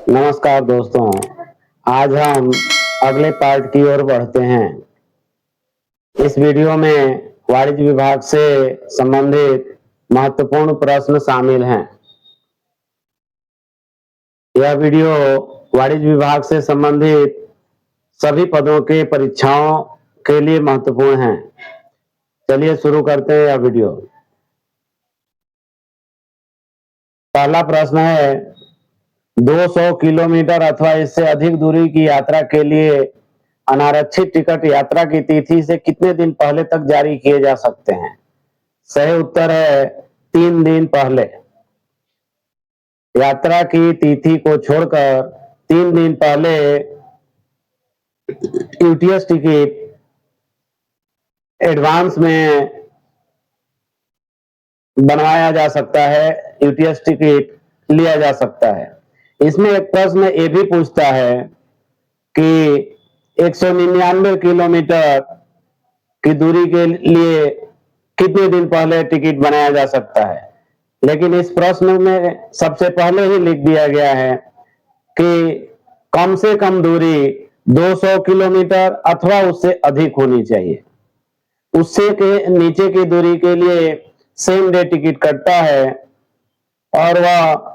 नमस्कार दोस्तों, आज हम अगले पार्ट की ओर बढ़ते हैं। इस वीडियो में वाणिज्य विभाग से संबंधित महत्वपूर्ण प्रश्न शामिल हैं। यह वीडियो वाणिज्य विभाग से संबंधित सभी पदों के परीक्षाओं के लिए महत्वपूर्ण है। चलिए शुरू करते हैं यह वीडियो। पहला प्रश्न है, 200 किलोमीटर अथवा इससे अधिक दूरी की यात्रा के लिए अनारक्षित टिकट यात्रा की तिथि से कितने दिन पहले तक जारी किए जा सकते हैं? सही उत्तर है 3 दिन पहले। यात्रा की तिथि को छोड़कर 3 दिन पहले यूटीएस टिकट एडवांस में बनवाया जा सकता है, यूटीएस टिकट लिया जा सकता है। इसमें एक प्रश्न ये भी पूछता है कि 199 किलोमीटर की दूरी के लिए कितने दिन पहले टिकट बनाया जा सकता है, लेकिन इस प्रश्न में सबसे पहले ही लिख दिया गया है कि कम से कम दूरी 200 किलोमीटर अथवा उससे अधिक होनी चाहिए। उससे के नीचे की दूरी के लिए सेम डे टिकट कटता है और वह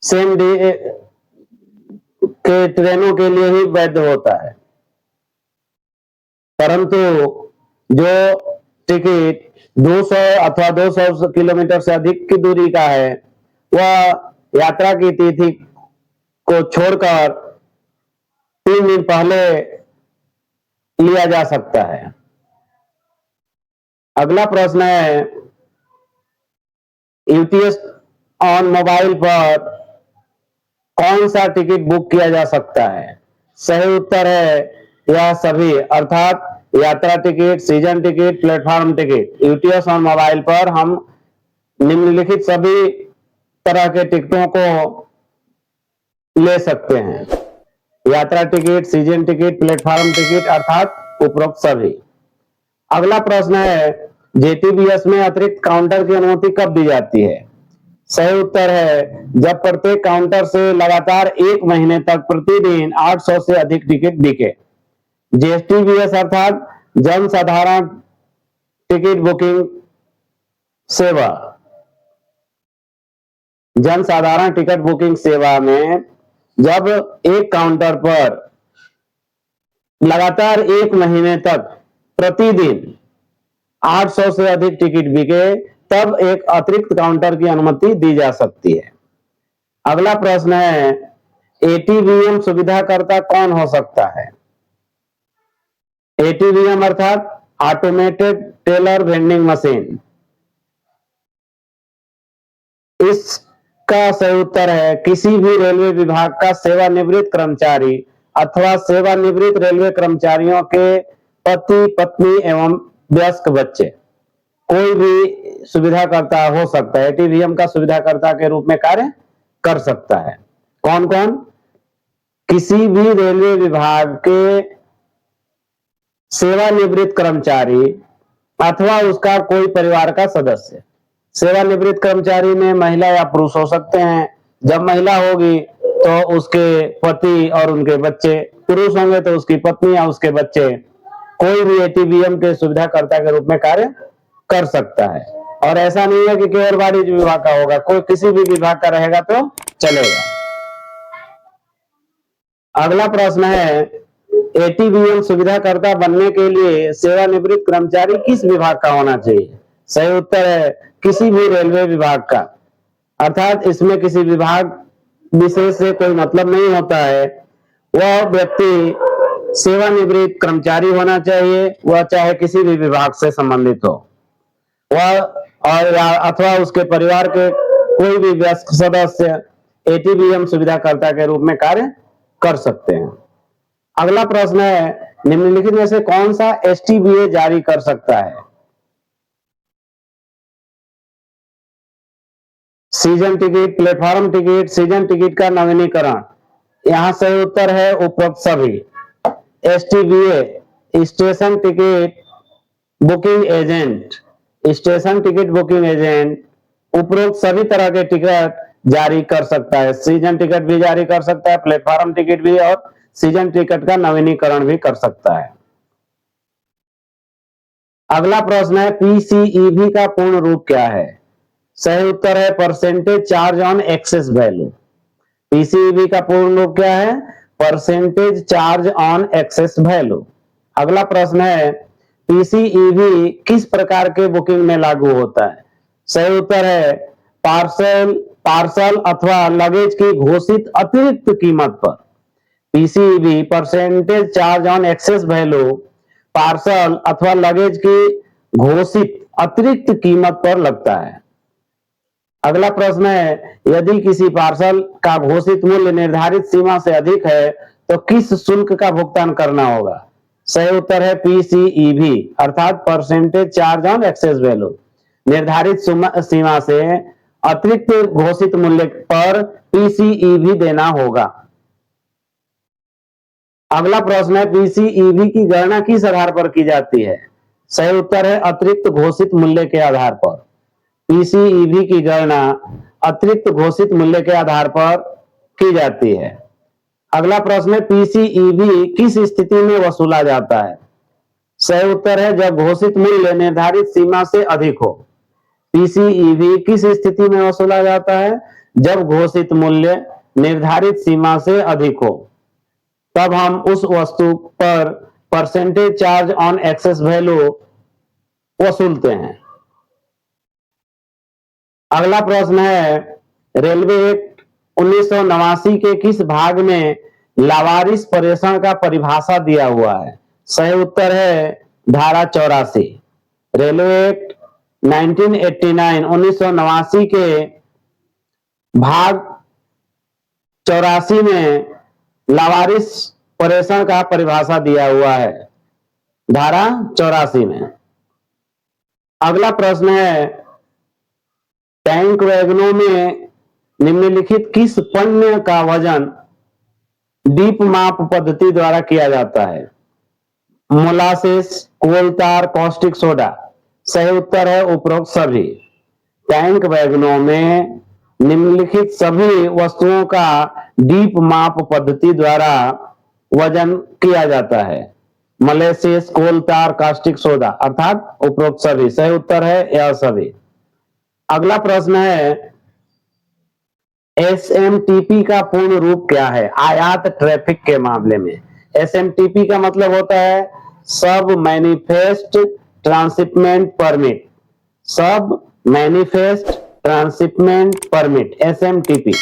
सेम डे के ट्रेनों के लिए ही वैध होता है, परंतु जो टिकट 200 अथवा 200 किलोमीटर से अधिक की दूरी का है वह यात्रा की तिथि को छोड़कर 3 दिन पहले लिया जा सकता है। अगला प्रश्न है, यूटीएस ऑन मोबाइल पर कौन सा टिकट बुक किया जा सकता है? सही उत्तर है यह सभी, अर्थात यात्रा ticket, season ticket, platform ticket. UTS on mobile पर हम निम्नलिखित सभी तरह के टिकटों को ले सकते हैं, यात्रा ticket, season ticket, platform ticket अर्थात उपरोक्त सभी। अगला प्रश्न है, जेटीबीएस में अतिरिक्त काउंटर की अनुमति कब दी जाती है? सही उत्तर है जब प्रत्येक काउंटर से लगातार 1 महीने तक प्रतिदिन 800 से अधिक टिकट बिके। जेटीबीएस अर्थात जन साधारण टिकट बुकिंग सेवा। जन साधारण टिकट बुकिंग सेवा में जब एक काउंटर पर लगातार 1 महीने तक प्रतिदिन 800 से अधिक टिकट बिके तब एक अतिरिक्त काउंटर की अनुमति दी जा सकती है। अगला प्रश्न है, एटीवीएम सुविधाकर्ता कौन हो सकता है? एटीवीएम अर्थात ऑटोमेटेड टेलर वेंडिंग मशीन। इसका सही उत्तर है किसी भी रेलवे विभाग का सेवानिवृत्त कर्मचारी अथवा सेवानिवृत्त रेलवे कर्मचारियों के पति, पत्नी एवं वयस्क बच्चे, कोई भी सुविधाकर्ता हो सकता है, एटीवीएम का सुविधाकर्ता के रूप में कार्य कर सकता है। कौन कौन? किसी भी रेलवे विभाग के सेवानिवृत्त कर्मचारी अथवा उसका कोई परिवार का सदस्य। सेवानिवृत्त कर्मचारी में महिला या पुरुष हो सकते हैं। जब महिला होगी तो उसके पति और उनके बच्चे, पुरुष होंगे तो उसकी पत्नी या उसके बच्चे, कोई भी एटीवीएम के सुविधाकर्ता के रूप में कार्य कर सकता है। और ऐसा नहीं है कि केवल वाणिज्य विभाग का होगा, कोई किसी भी विभाग का रहेगा तो चलेगा। अगला प्रश्न है, एटीवीएम सुविधाकर्ता बनने के लिए सेवानिवृत्त कर्मचारी किस विभाग का होना चाहिए? सही उत्तर है किसी भी रेलवे विभाग का, अर्थात इसमें किसी विभाग विशेष से कोई मतलब नहीं होता है। वह व्यक्ति सेवानिवृत्त कर्मचारी होना चाहिए, वह चाहे किसी भी विभाग से संबंधित हो, वह और अथवा उसके परिवार के कोई भी वयस्क सदस्य एटीवीएम सुविधाकर्ता के रूप में कार्य कर सकते हैं। अगला प्रश्न है, निम्नलिखित में से कौन सा एसटीबीए जारी कर सकता है? Season ticket, platform ticket, season ticket का नवीनीकरण। यहां सही उत्तर है उपरोक्त सभी। STBA station ticket booking agent, station ticket booking agent उपरोक्त सभी तरह के टिकट जारी कर सकता है, सीजन टिकट भी जारी कर सकता है, प्लेटफॉर्म टिकट भी, और सीजन टिकट का नवीनीकरण भी कर सकता है। अगला प्रश्न है पीसीईवी का पूर्ण रूप क्या है? सही उत्तर है percentage charge on excess value. PCEV का पूर्ण रूप क्या है? Percentage charge on excess value. अगला प्रश्न है पीसीईवी किस प्रकार के बुकिंग में लागू होता है? सही उत्तर है पार्सल पार्सल अथवा लगेज की घोषित अतिरिक्त कीमत पर। PCEV percentage charge on excess value parcel अथवा लगेज की घोषित अतिरिक्त कीमत पर लगता है। अगला प्रश्न है यदि किसी पार्सल का घोषित मूल्य निर्धारित सीमा से अधिक है तो किस शुल्क का भुगतान करना होगा? सही उत्तर है पीसीईवी अर्थात percentage charge on excess value. निर्धारित सीमा से अतिरिक्त घोषित मूल्य पर पीसीईवी देना होगा। अगला प्रश्न है पीसीईवी की गणना किस आधार पर की जाती है? सही उत्तर है अतिरिक्त घोषित मूल्य के आधार पर। पीसीईवी की गणना अतिरिक्त घोषित मूल्य के आधार पर की जाती है। अगला प्रश्न है पीसीईवी किस स्थिति में वसूला जाता है? सही उत्तर है जब घोषित मूल्य निर्धारित सीमा से अधिक हो। पीसीईवी किस स्थिति में वसूला जाता है? जब घोषित मूल्य निर्धारित सीमा से अधिक हो, तब हम उस वस्तु पर percentage charge on excess value वसूलते हैं। अगला प्रश्न है रेलवे एक्ट 1989 के किस भाग में लावारिस प्रेषण का परिभाषा दिया हुआ है? सही उत्तर है धारा 84। रेलवे एक्ट 1989 के भाग 84 में लावारिस प्रेषण का परिभाषा दिया हुआ है धारा 84 में। अगला प्रश्न है टैंक वैगनों में निम्नलिखित किस पण्य का वजन डीप माप पद्धति द्वारा किया जाता है? Molasses, coal tar, caustic soda. सही उत्तर है उपरोक्त सभी। टैंक वैगनों में निम्नलिखित सभी वस्तुओं का डीप माप पद्धति द्वारा वजन किया जाता है। मोलासेस, कोलतार, कास्टिक सोडा अर्थात उपरोक्त सभी। सही उत्तर है यह सभी। अगला प्रश्न है एसएमटीपी का पूर्ण रूप क्या है आयात ट्रैफिक के मामले में? एसएमटीपी का मतलब होता है सब मैनिफेस्ट ट्रांसशिपमेंट परमिट। सब मैनिफेस्ट ट्रांसशिपमेंट परमिट एसएमटीपी।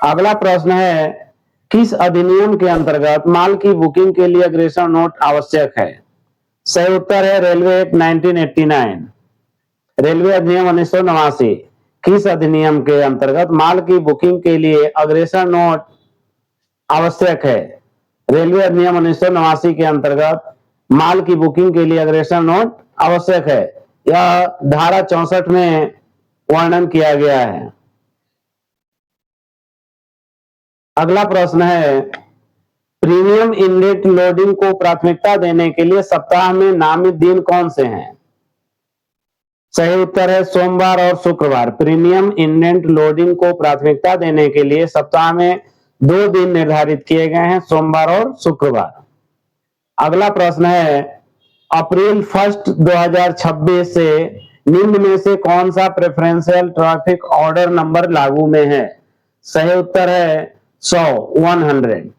अगला प्रश्न है किस अधिनियम के अंतर्गत माल की बुकिंग के लिए अग्रेसर नोट आवश्यक है? सही उत्तर है रेलवे एक्ट 1989। रेलवे अधिनियम 1989 किस अधिनियम के अंतर्गत माल की बुकिंग के लिए अग्रेसर नोट आवश्यक है? रेलवे अधिनियम 1989 के अंतर्गत माल की बुकिंग के लिए अग्रेसर नोट आवश्यक है। यह धारा 64 में वर्णन किया गया है। अगला प्रश्न है प्रीमियम इनलेट लोडिंग को प्राथमिकता देने के लिए सप्ताह में नामित दिन कौन से हैं? सही उत्तर है सोमवार और शुक्रवार। प्रीमियम इनलेट लोडिंग को प्राथमिकता देने के लिए सप्ताह में 2 दिन निर्धारित किए गए हैं, सोमवार और शुक्रवार। अगला प्रश्न है अप्रैल 1 2026 से निम्न में से कौन सा प्रेफरेंशियल ट्रैफिक ऑर्डर नंबर लागू में है? सही उत्तर है 100।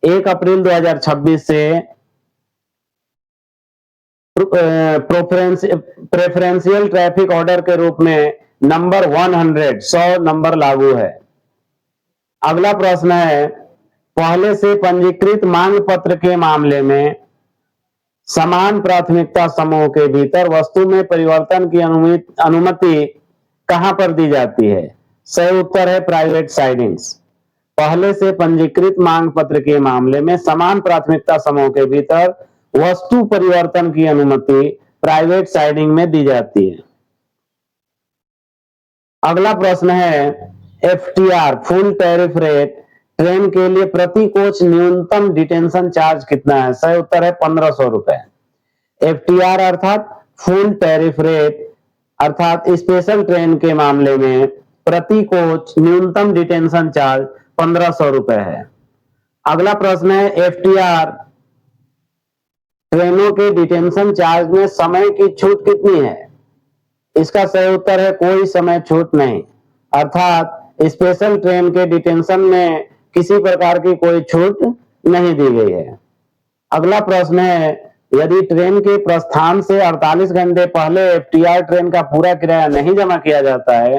1 अप्रैल 2026 से प्रेफरेंशियल ट्रैफिक ऑर्डर के रूप में नंबर 100 नंबर लागू है। अगला प्रश्न है पहले से पंजीकृत मांग पत्र के मामले में समान प्राथमिकता समूह के भीतर वस्तु में परिवर्तन की अनुमति कहां पर दी जाती है? सही उत्तर है प्राइवेट साइडिंग्स। पहले से पंजीकृत मांग पत्र के मामले में समान प्राथमिकता समूह के भीतर वस्तु परिवर्तन की अनुमति प्राइवेट साइडिंग में दी जाती है। अगला प्रश्न है FTR full tariff rate train के लिए प्रति कोच न्यूनतम डिटेंशन चार्ज कितना है? सही उत्तर है 1500 रुपए। एफटीआर अर्थात फुल टैरिफ रेट अर्थात स्पेशल ट्रेन के मामले में प्रति कोच न्यूनतम डिटेंशन चार्ज 1500 रुपए है। अगला प्रश्न है एफटीआर ट्रेनों के डिटेंशन चार्ज में समय की छूट कितनी है? इसका सही उत्तर है कोई समय छूट नहीं, अर्थात स्पेशल ट्रेन के डिटेंशन में किसी प्रकार की कोई छूट नहीं दी गई है। अगला प्रश्न है यदि ट्रेन के प्रस्थान से 48 घंटे पहले एफटीआर ट्रेन का पूरा किराया नहीं जमा किया जाता है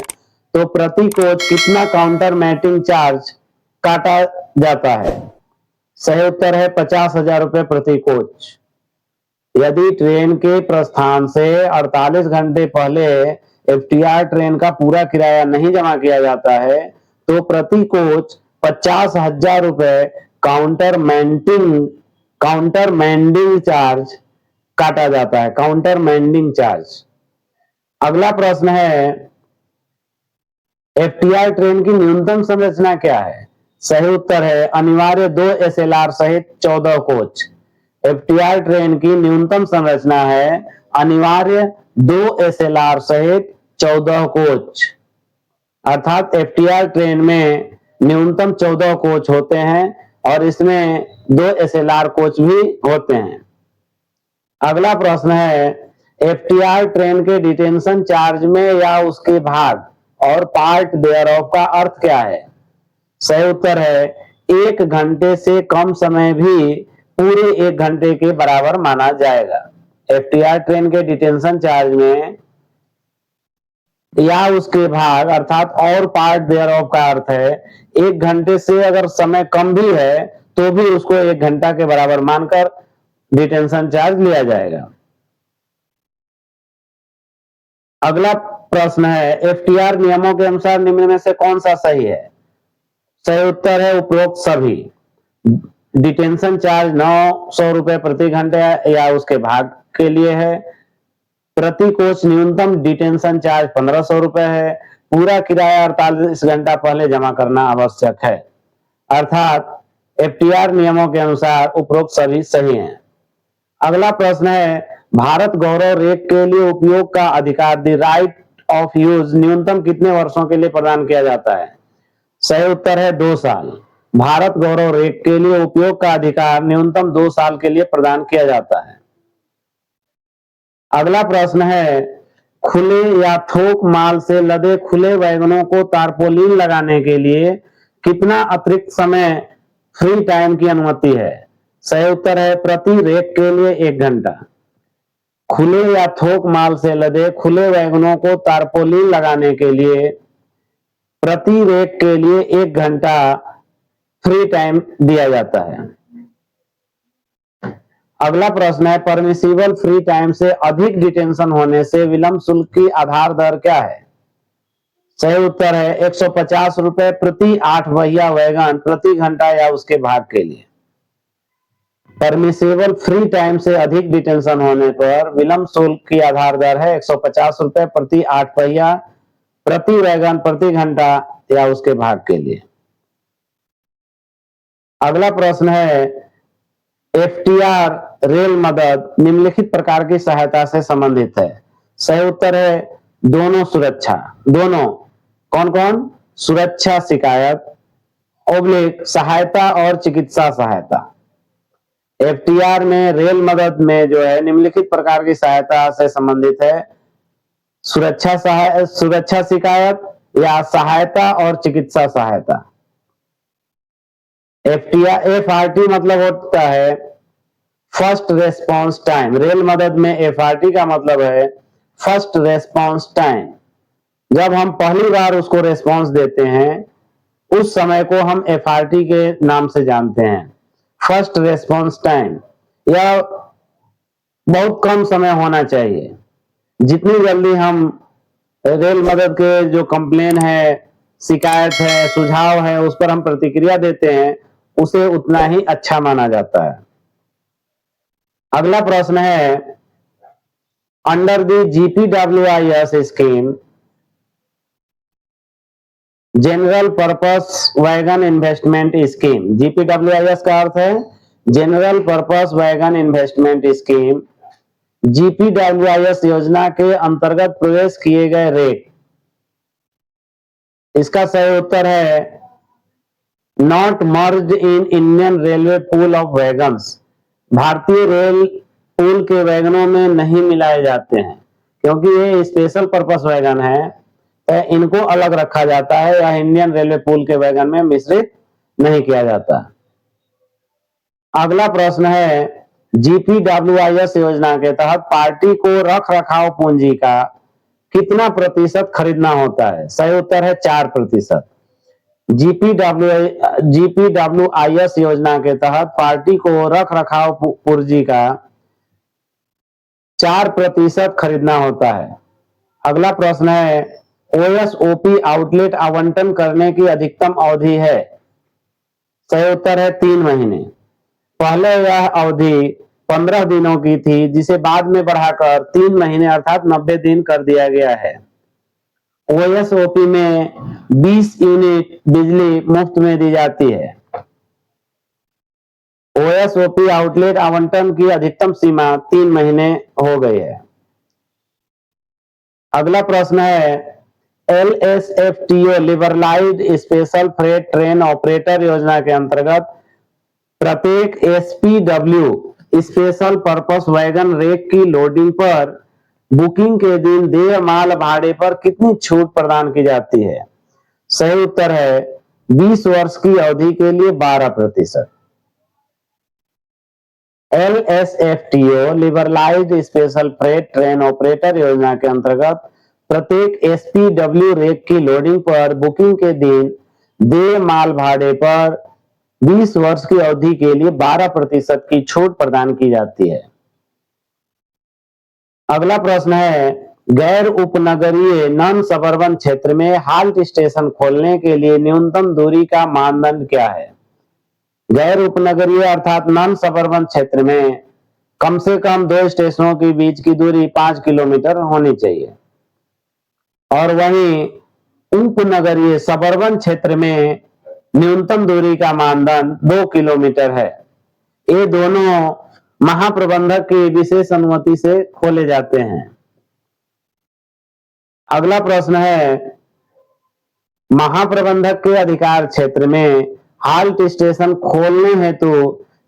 तो प्रति कोच कितना काउंटर मैटिंग चार्ज काटा जाता है? सही उत्तर है 50,000 रुपए प्रति कोच। यदि ट्रेन के प्रस्थान से 48 घंटे पहले एफटीआर ट्रेन का पूरा किराया नहीं जमा किया जाता है तो प्रति कोच 50,000 रुपए काउंटर मैंडिंग चार्ज काटा जाता है, काउंटर मैंडिंग चार्ज। अगला प्रश्न है एफटीआर ट्रेन की न्यूनतम संरचना क्या है? सही उत्तर है अनिवार्य 2 एसएलआर सहित 14 कोच। एफटीआर ट्रेन की न्यूनतम संरचना है अनिवार्य 2 एसएलआर सहित 14 कोच, अर्थात एफटीआर ट्रेन में न्यूनतम 14 कोच होते हैं और इसमें 2 एसएलआर कोच भी होते हैं। अगला प्रश्न है एफटीआर ट्रेन के डिटेंशन चार्ज में या उसके भाग और पार्ट देयरऑफ का अर्थ क्या है? सही उत्तर है 1 घंटे से कम समय भी पूरे 1 घंटे के बराबर माना जाएगा। एफटीआर ट्रेन के डिटेंशन चार्ज में या उसके भाग अर्थात और पार्ट देयरऑफ का अर्थ है 1 घंटे से अगर समय कम भी है तो भी उसको 1 घंटा के बराबर मानकर डिटेंशन चार्ज लिया जाएगा। अगला प्रश्न है एफटीआर नियमों के अनुसार निम्न में से कौन सा सही है? सही उत्तर है उपरोक्त सभी। डिटेंशन चार्ज 900 रुपए प्रति घंटे या उसके भाग के लिए है। प्रति कोच न्यूनतम डिटेंशन चार्ज 1500 रुपए है। पूरा किराया 48 घंटा पहले जमा करना आवश्यक है, अर्थात एफटीआर नियमों के अनुसार उपरोक्त सभी सही हैं। अगला प्रश्न है भारत गौरव रेक के लिए उपयोग का अधिकार द राइट ऑफ यूज न्यूनतम कितने वर्षों के लिए प्रदान किया जाता है? सही उत्तर है 2 साल। भारत गौरव रेक के लिए उपयोग का अधिकार न्यूनतम 2 साल के लिए प्रदान किया जाता है। अगला प्रश्न है खुले या थोक माल से लदे खुले वैगनों को तारपोलिन लगाने के लिए कितना अतिरिक्त समय फ्री टाइम की अनुमति है? सही उत्तर है प्रति रेक के लिए 1 घंटा। खुले या थोक माल से लदे खुले वैगनों को तारपोलिन लगाने के लिए प्रति रेक के लिए 1 घंटा फ्री टाइम दिया जाता है। अगला प्रश्न है परमिसिबल फ्री टाइम से अधिक डिटेंशन होने से विलंब शुल्क की आधार दर क्या है? सही उत्तर है 150 रुपए प्रति 8 पहिया वैगन प्रति घंटा या उसके भाग के लिए। परमिसिबल फ्री टाइम से अधिक डिटेंशन होने पर विलंब शुल्क की आधार दर है 150 रुपए प्रति 8 पहिया प्रति वैगन प्रति घंटा या उसके भाग के लिए। अगला प्रश्न है एफटीआर रेल मदद निम्नलिखित प्रकार की सहायता से संबंधित है। सही उत्तर है दोनों सुरक्षा। दोनों कौन कौन? सुरक्षा शिकायत ओब्लिक सहायता और चिकित्सा सहायता। एफटीआर में रेल मदद में जो है निम्नलिखित प्रकार की सहायता से संबंधित है सुरक्षा शिकायत या सहायता और चिकित्सा सहायता। एफआरटी मतलब होता है फर्स्ट रेस्पॉन्स टाइम। रेल मदद में एफआरटी का मतलब है फर्स्ट रेस्पॉन्स टाइम। जब हम पहली बार उसको रेस्पॉन्स देते हैं उस समय को हम एफआरटी के नाम से जानते हैं, फर्स्ट रेस्पॉन्स टाइम। यह बहुत कम समय होना चाहिए। जितनी जल्दी हम रेल मदद के जो कंप्लेन है, शिकायत है, सुझाव है उस पर हम प्रतिक्रिया देते हैं उसे उतना ही अच्छा माना जाता है। अगला प्रश्न है under the GPWIS scheme general purpose wagon investment scheme. GPWIS का अर्थ है general purpose wagon investment scheme. GPWIS योजना के अंतर्गत प्रवेश किए गए रेक इसका सही उत्तर है not merge in Indian railway pool of wagons. भारतीय रेल पूल के वैगनों में नहीं मिलाए जाते हैं क्योंकि ये स्पेशल पर्पस वैगन है, तो इनको अलग रखा जाता है या इंडियन रेलवे पूल के वैगन में मिश्रित नहीं किया जाता। अगला प्रश्न है जीपीडब्ल्यूआईएस योजना के तहत पार्टी को रख रखाव पूंजी का कितना प्रतिशत खरीदना होता है? सही उत्तर है 4%। जीपीडब्ल्यूआईएस योजना के तहत पार्टी को रख रखाव पूंजी का 4% खरीदना होता है। अगला प्रश्न है ओएसओपी आउटलेट आवंटन करने की अधिकतम अवधि है? सही उत्तर है 3 महीने। पहले यह अवधि 15 दिनों की थी जिसे बाद में बढ़ाकर 3 महीने अर्थात 90 दिन कर दिया गया है। ओएसओपी में 20 यूनिट बिजली मुफ्त में दी जाती है। ओएसओपी आउटलेट आवंटन की अधिकतम सीमा 3 महीने हो गई है। अगला प्रश्न है LSFTO liberalised special freight train operator योजना के अंतर्गत प्रत्येक SPW special purpose wagon rake की लोडिंग पर बुकिंग के दिन देय माल भाड़े पर कितनी छूट प्रदान की जाती है? सही उत्तर है 20 वर्ष की अवधि के लिए 12%। LSFTO liberalised special freight train operator योजना के अंतर्गत प्रत्येक एसपीडब्ल्यू रेक की लोडिंग पर बुकिंग के दिन देय माल भाड़े पर 20 वर्ष की अवधि के लिए 12% की छूट प्रदान की जाती है। अगला प्रश्न है गैर उपनगरीय नॉन सबर्बन क्षेत्र में हाल्ट स्टेशन खोलने के लिए न्यूनतम दूरी का मानदंड क्या है? गैर उपनगरीय अर्थात नॉन सबर्बन क्षेत्र में कम से कम 2 स्टेशनों के बीच की दूरी 5 किलोमीटर होनी चाहिए और वहीं उपनगरीय सबर्बन क्षेत्र में न्यूनतम दूरी का मानदंड 2 किलोमीटर है। ये दोनों महाप्रबंधक की विशेष अनुमति से खोले जाते हैं। अगला प्रश्न है महाप्रबंधक के अधिकार क्षेत्र में हाल्ट स्टेशन खोलने हेतु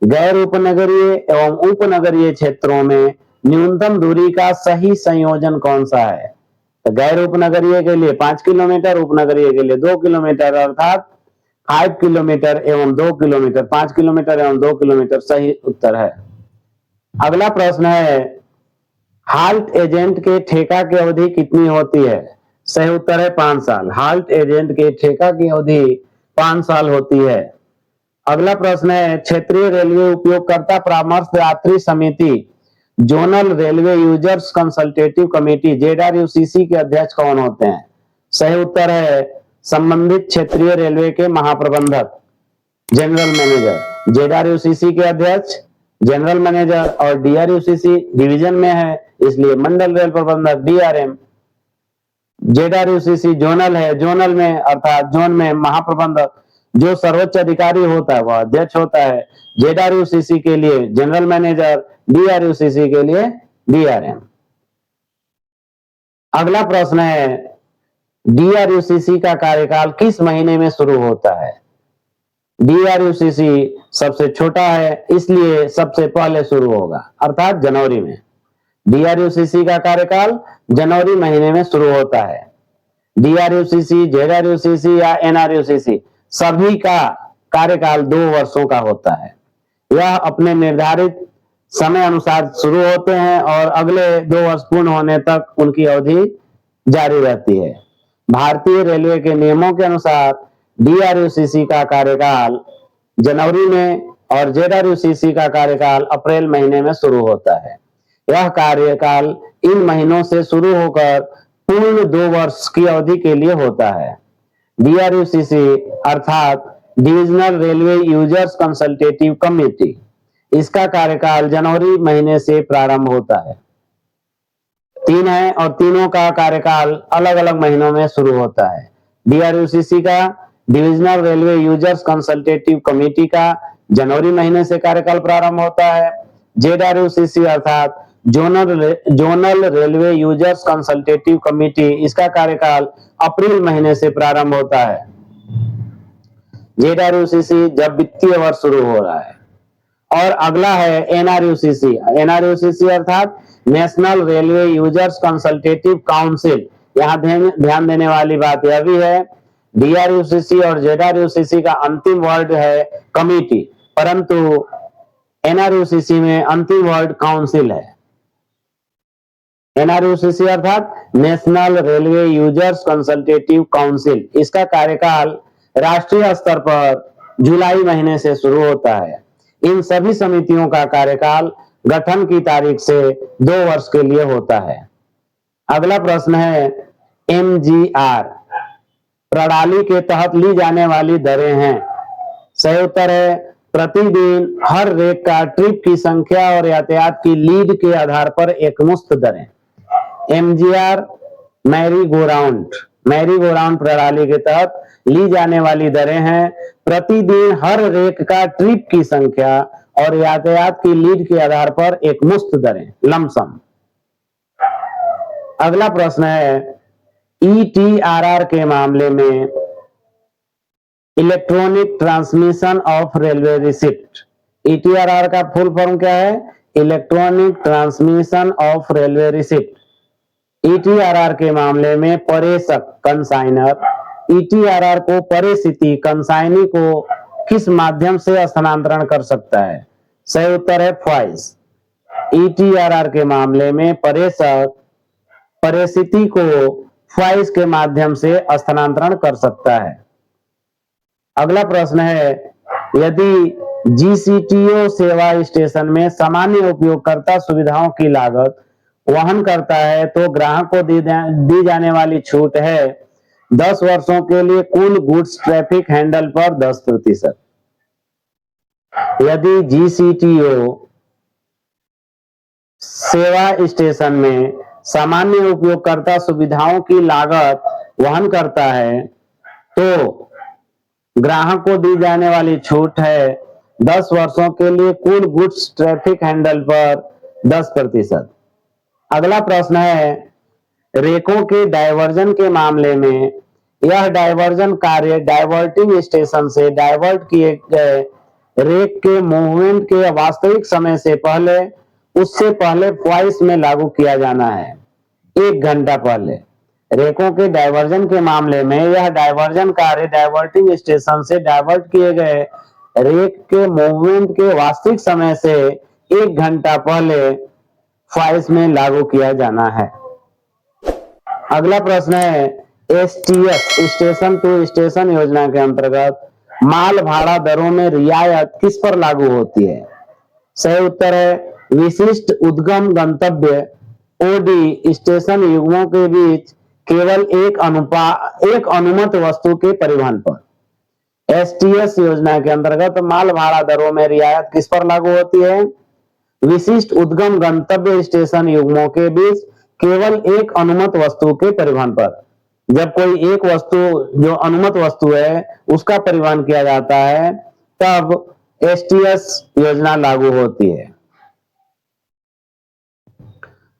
गैर उपनगरीय एवं उपनगरीय क्षेत्रों में न्यूनतम दूरी का सही संयोजन कौन सा है? तो गैर उपनगरीय के लिए 5 किलोमीटर, उपनगरीय के लिए 2 किलोमीटर अर्थात 5 किलोमीटर एवं 2 किलोमीटर, 5 किलोमीटर एवं 2 किलोमीटर सही उत्तर है। अगला प्रश्न है हाल्ट एजेंट के ठेका की अवधि कितनी होती है? सही उत्तर है 5 साल। हाल्ट एजेंट के ठेका की अवधि 5 साल होती है। अगला प्रश्न है क्षेत्रीय रेलवे उपयोगकर्ता परामर्श यात्री समिति zonal railway users consultative committee ZRUCC के अध्यक्ष कौन होते हैं? सही उत्तर है संबंधित क्षेत्रीय रेलवे के महाप्रबंधक जनरल मैनेजर। जेडआरयूसीसी के अध्यक्ष जनरल मैनेजर और डीआरयूसीसी डिवीजन में है इसलिए मंडल रेल प्रबंधक डीआरएम। जेडआरयूसीसी जोनल है, जोनल में अर्थात जोन में महाप्रबंधक जो सर्वोच्च अधिकारी होता है वह अध्यक्ष होता है। जेडआरयूसीसी के लिए जनरल मैनेजर, डीआरयूसीसी के लिए डीआरएम। अगला प्रश्न है डीआरयूसीसी का कार्यकाल किस महीने में शुरू होता है? डीआरयूसीसी सबसे छोटा है इसलिए सबसे पहले शुरू होगा अर्थात जनवरी में। डीआरयूसीसी का कार्यकाल जनवरी महीने में शुरू होता है। डीआरयूसीसी, जेडआरयूसीसी या एनआरयूसीसी सभी का कार्यकाल 2 वर्षों का होता है। यह अपने निर्धारित समय अनुसार शुरू होते हैं और अगले 2 वर्ष पूर्ण होने तक उनकी अवधि जारी रहती है। भारतीय रेलवे के नियमों के अनुसार डीआरयूसीसी का कार्यकाल जनवरी में और जेडआरयूसीसी का कार्यकाल अप्रैल महीने में शुरू होता है। यह कार्यकाल इन महीनों से शुरू होकर पूर्ण 2 वर्ष की अवधि के लिए होता है। डीआरयूसीसी अर्थात divisional railway users consultative committee, इसका कार्यकाल जनवरी महीने से प्रारंभ होता है। 3 है और तीनों का कार्यकाल अलग अलग महीनों में शुरू होता है। डीआरयूसीसी का divisional railway users consultative committee का जनवरी महीने से कार्यकाल प्रारंभ होता है। जेडआरयूसीसी अर्थात zonal railway users consultative committee, इसका कार्यकाल अप्रैल महीने से प्रारंभ होता है। जेडआरयूसीसी जब वित्तीय वर्ष शुरू हो रहा है। और अगला है एनआरयूसीसी। एनआरयूसीसी अर्थात national railway users consultative council. यहाँ ध्यान देने वाली बात यह भी है, डीआरयूसीसी और जेडआरयूसीसी का अंतिम वर्ड है कमिटी, परंतु एनआरयूसीसी में अंतिम वर्ड काउंसिल है। एनआरयूसीसी अर्थात national railway users consultative council, इसका कार्यकाल राष्ट्रीय स्तर पर जुलाई महीने से शुरू होता है। इन सभी समितियों का कार्यकाल गठन की तारीख से 2 वर्ष के लिए होता है। अगला प्रश्न है एमजीआर प्रणाली के तहत ली जाने वाली दरें हैं। सही उत्तर है प्रतिदिन हर रेक का ट्रिप की संख्या और यातायात की लीड के आधार पर एकमुश्त दरें। एमजीआर मैरी गो राउंड प्रणाली के तहत ली जाने वाली दरें हैं प्रतिदिन हर रेक का ट्रिप की संख्या और यातायात की लीड के आधार पर एकमुश्त दरें, लमसम। अगला प्रश्न है ईटीआरआर के मामले में electronic transmission of railway receipt. ETRR का फुल फॉर्म क्या है? Electronic transmission of railway receipt. ETRR के मामले में परेषक कंसाइनर ईटीआरआर को परेषिती कंसाइनी को किस माध्यम से स्थानांतरण कर सकता है? सही उत्तर है फॉइस। ईटीआरआर के मामले में परेषक परेषिती को फॉइस के माध्यम से स्थानांतरण कर सकता है। अगला प्रश्न है यदि जीसीटीओ सेवा स्टेशन में सामान्य उपयोगकर्ता सुविधाओं की लागत वहन करता है तो ग्राहक को दी जाने वाली छूट है 10 वर्षों के लिए कुल गुड्स ट्रैफिक हैंडल पर 10%। यदि जीसीटीओ सेवा स्टेशन में सामान्य उपयोगकर्ता सुविधाओं की लागत वहन करता है तो ग्राहक को दी जाने वाली छूट है 10 वर्षों के लिए कुल गुड्स ट्रैफिक हैंडल पर 10%। अगला प्रश्न है रेकों के डायवर्जन के मामले में यह डायवर्जन कार्य डाइवर्टिंग स्टेशन से डाइवर्ट किए गए रेक के मूवमेंट के वास्तविक समय से पहले उससे पहले फॉइस में लागू किया जाना है 1 घंटा पहले। रेकों के डायवर्जन के मामले में यह डायवर्जन कार्य डाइवर्टिंग स्टेशन से डाइवर्ट किए गए रेक के मूवमेंट के वास्तविक समय से 1 घंटा पहले फॉइस में लागू किया जाना है। अगला प्रश्न है एसटीएस स्टेशन टू स्टेशन योजना के अंतर्गत माल भाड़ा दरों में रियायत किस पर लागू होती है? सही उत्तर है विशिष्ट उद्गम गंतव्य ओडी स्टेशन युग्मों के बीच केवल एक अनुमत वस्तु के परिवहन पर। एसटीएस योजना के अंतर्गत माल भाड़ा दरों में रियायत किस पर लागू होती है? विशिष्ट उद्गम गंतव्य स्टेशन युग्मों के बीच केवल एक अनुमत वस्तु के परिवहन पर। जब कोई एक वस्तु जो अनुमत वस्तु है उसका परिवहन किया जाता है तब एसटीएस योजना लागू होती है।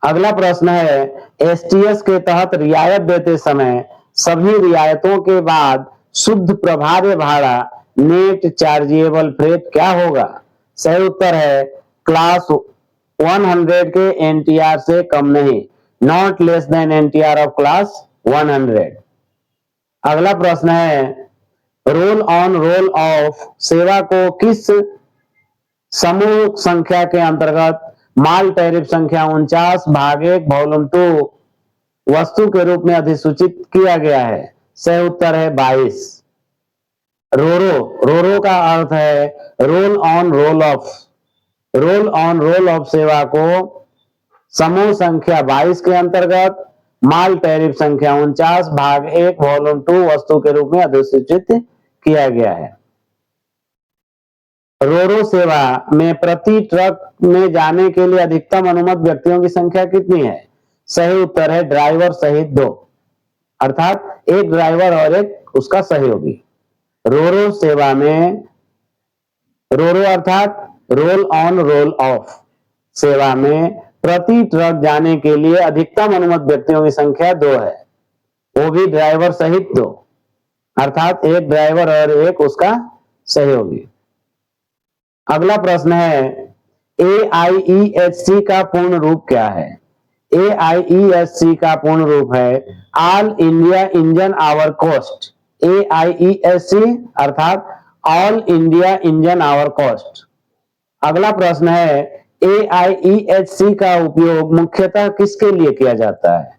अगला प्रश्न है एसटीएस के तहत रियायत देते समय सभी रियायतों के बाद शुद्ध प्रभार्य भाड़ा नेट चार्जेबल फ्रेट क्या होगा? सही उत्तर है क्लास 100 के एनटीआर से कम नहीं, not less than NTR of class 100। अगला प्रश्न है रोल ऑन रोल ऑफ सेवा को किस समूह संख्या के अंतर्गत माल टैरिफ संख्या 49/1 वॉल्यूम 2 वस्तु के रूप में अधिसूचित किया गया है? सही उत्तर है 22। रोरो का अर्थ है roll on roll of. Roll on roll of सेवा को समूह संख्या 22 के अंतर्गत माल टैरिफ संख्या 49/1 वॉल्यूम 2 वस्तु के रूप में अधिसूचित किया गया है। रोरो सेवा में प्रति ट्रक में जाने के लिए अधिकतम अनुमत व्यक्तियों की संख्या कितनी है? सही उत्तर है ड्राइवर सहित 2, अर्थात एक ड्राइवर और एक उसका सहयोगी। रोरो सेवा में रोरो अर्थात रोल ऑन रोल ऑफ सेवा में प्रति ट्रक जाने के लिए अधिकतम अनुमत व्यक्तियों की संख्या 2 है, वो भी ड्राइवर सहित 2, अर्थात एक ड्राइवर और एक उसका सहयोगी। अगला प्रश्न है AIEHC का पूर्ण रूप क्या है? AIEHC का पूर्ण रूप है all India engine hour cost. AIEHC अर्थात all India engine hour cost. अगला प्रश्न है AIEHC का उपयोग मुख्यतः किसके लिए किया जाता है?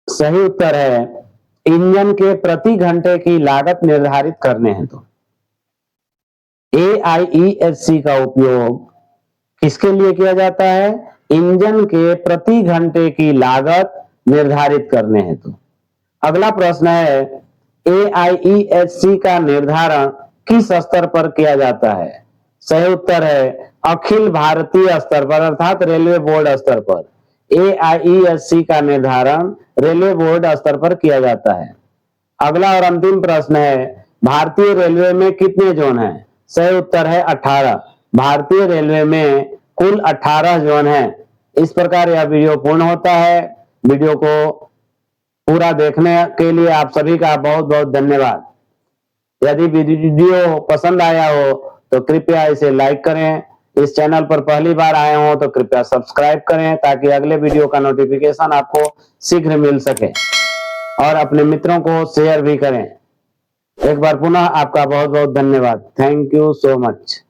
सही उत्तर है इंजन के प्रति घंटे की लागत निर्धारित करने हेतु। AIEHC का उपयोग किसके लिए किया जाता है? इंजन के प्रति घंटे की लागत निर्धारित करने हेतु। अगला प्रश्न है AIEHC का निर्धारण किस स्तर पर किया जाता है? सही उत्तर है अखिल भारतीय स्तर पर अर्थात रेलवे बोर्ड स्तर पर। AIEHC का निर्धारण रेलवे बोर्ड स्तर पर किया जाता है। अगला और अंतिम प्रश्न है भारतीय रेलवे में कितने जोन हैं? सही उत्तर है 18। भारतीय रेलवे में कुल 18 जोन हैं। इस प्रकार यह वीडियो पूर्ण होता है। वीडियो को पूरा देखने के लिए आप सभी का बहुत बहुत धन्यवाद। यदि वीडियो पसंद आया हो तो कृपया इसे लाइक करें। इस चैनल पर पहली बार आए हो तो कृपया सब्सक्राइब करें ताकि अगले वीडियो का नोटिफिकेशन आपको शीघ्र मिल सके और अपने मित्रों को शेयर भी करें। एक बार पुनः आपका बहुत बहुत धन्यवाद। Thank you so much.